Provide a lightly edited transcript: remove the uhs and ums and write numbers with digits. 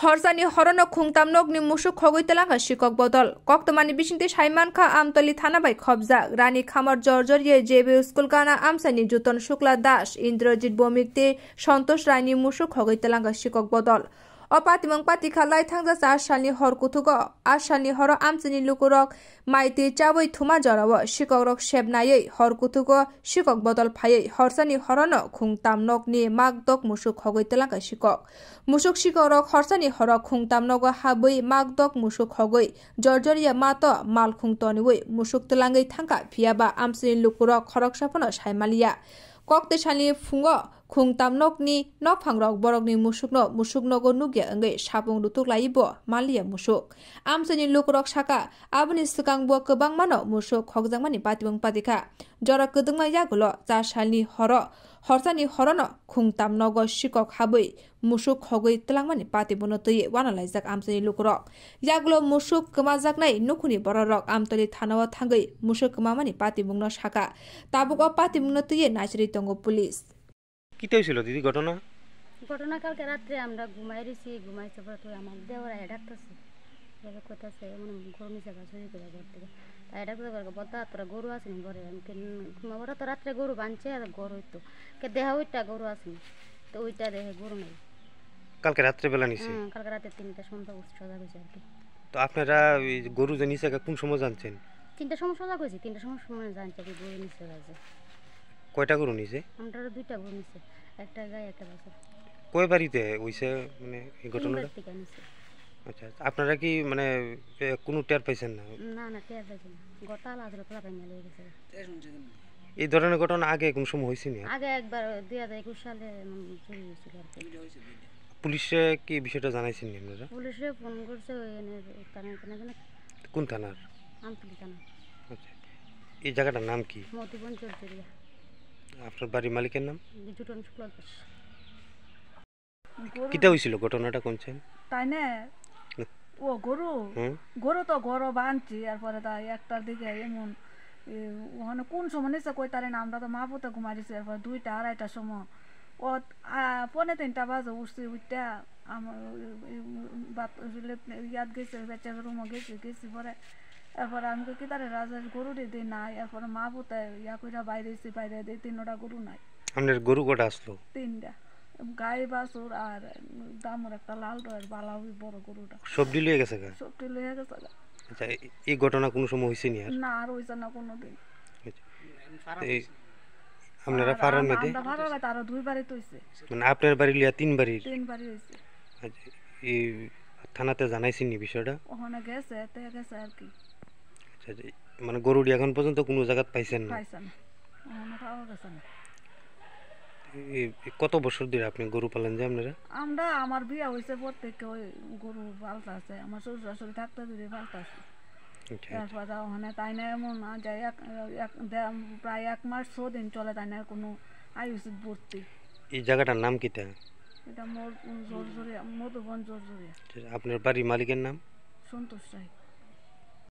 হরসানি হরন খুংতাম নগনি মুসুক খগৈতলাঙ্গা শিকক বদল কক্তমানি বিশিংতে সাইমান খা আমতলি থানা বাই খবজা রানী খামার জর্জরিয়ে জেবে স্কুল গানা আমসানি জুতন শুক্লা দাস ইন্দ্রজিৎ বমিকতে সন্তোষ রানী মুসুক খগৈতলাঙ্গা শিকক বদল অপাতিমং পাতিখা লাইথাংজাসা আশালনি হর কুথুগ আশালনি হর আমসানি লুকুরক মাইতি চাবই থুমা জরাव শিকক রক সেবনাयै হর কুথুগ শিকক বদল ফাयै হরসানি হরন খুংতাম নগনি মাগদক মুসুক খগৈতলাঙ্গা শিকক মুসুক শিকক রক হরসানি হর খুংতাম নগ হাবৈ মাগদক মুসুক খগৈ জর্জরিয়া মাত মাল খুংতনিওই মুসুক তলাঙ্গৈ থাঙ্কা ফিয়াবা আমসানি লুকুরক খরক সাপন সাইমালিয়া কক্তে সালি ফুঙ্গ খুংতাম নগনি নকফাংরক বরকনি মুসুকনগো নুগিয়া अंगै साबुं रुतुक लाइबो मालिया मुसुक आमसानि लुकुरक साका आबनि सिगांबो गोबां मानो मुसुक खगजांमानि पातिबं पातिखा जरा गोदोंमा यागुल जासालनि हरसानि हरन खुंताम नग शिকক हाबै मुसुक खगै तलांमानि पातिबनो तयै वानालाइजाक आमसानि लुकुरक यागुल मुसुक गोमाजाकनाय नुखुनि बररक आमतलि थानावा थांगै मुसुक गोमामानि पातिबंनो साका ताबुक पातिबंनो तयै नाचरि तंगो पुलिस কিতে হয়েছিল দিদি ঘটনা কালকে রাত্রে আমরা ঘুমাইছি ঘুমাইছে পরে তো আমার দেওরা ডাকতেছে এবার কোথাছে মানে গরু মিশে চুরি করে ঘর থেকে তাই ডাকতে পারবো বদা তোরা গরু আসেনি ঘরে ঘুমাবো তো রাত্রে গরু বাঁধছে আর গরু হইতো কে দেহা ওইটা গরু আসেনি তো ওইটা দেখে গরু নেই কালকে রাত্রে বেলা নিছে কালকে রাতে 3টার সময় সজাগ হয়েছে আর কি তো আপনারা গরু যে নিছে কোন সময় জানছেন 3টার সময় সজাগ হয়েছে 3টার সময় জানছে কি গরু নিছে আছে কয়টা গরু নিছে আমরা 2টা গরু নিছে একটা গায় একটা বাছুর কয় বাড়িতে হইছে মানে এই ঘটনাটা আচ্ছা আপনারা কি মানে কোনো টের পাইছেন না না টের পাইছেন না গতাল আসলে তোলা পাইয়া লয়ে গেছে এই ধরনের ঘটনা আগে কোন সময় হইছে না আগে একবার 2021 সালে চুরি হয়েছিল আর কি পুলিশে কি বিষয়টা জানাইছেন আপনারা পুলিশে ফোন করছে থানা কোন থানার আমতলি থানা আচ্ছা এই জায়গাটার নাম কি মধুবন চৌধুরী আপনার বাড়ির মালিকের নাম জুটন শুক্লা দাস কিটা হইছিল ঘটনাটা কোনছেন তাই না ও গরু তো গরু বাঁধছি এরপরে তা একটার দিকে এমন ওখানে কোন সময় নিচ্ছে কই তারে না আমরা তো মা পুতে ঘুমাই দিচ্ছি এরপর 2টা 2:30টার সময় ও 2:45 বাজে উঠছি উঠটা আমার ইয়াদ গেছে বেচার রুমে গেছি পরে এরপরে আমি কি তারে রাজা গরু দিই নাই এরপরে মা পুতে ইয়া কইরা বাইরে দিয়ে 3টা গরু নাই আপনার গরু কটা আসলো 3টা গাই বাছুর আর দামর একটা লাল রয়ের বালা বড় গরুটা সবটি লয়ে গেছে সবটি লয়ে গেছে আচ্ছা এই ঘটনা কোন সময় হইছে না আর হইছে না কোনোদিন এই আপনারা ফারার মধ্যে আমরা ফারার তার 2 বাড়ি হইছে মানে আপনার বাড়ি লিয়া 3 বাড়ি হইছে আচ্ছা এই থানাতে জানাইছেন নি বিষয়টা ওখানে গেছে আর কি আচ্ছা মানে গরুটি এখন পর্যন্ত কোনো জায়গা পাইছেন না ওখানে পাওয়া গেছে না কত বছর ধরে আপনি গরু পালন যে আমরা আমার বিয়ে হয়েছে প্রত্যেককে ওই গরু পালতে আছে আমার শ্বশুর শাশুড়ি থাকতে ধরে পালতে আছে তারপর ওখানে তাই না এমন যায় প্রায় 1 মাস 6 দিন চলে তাই না কোনো আয়ুষিত ভর্তি এই জায়গাটার নাম কিটা এটা মোর জর্জরিয়া মধুবন জর্জরিয়া আপনার বাড়ির মালিকের নাম সন্তোষ রায়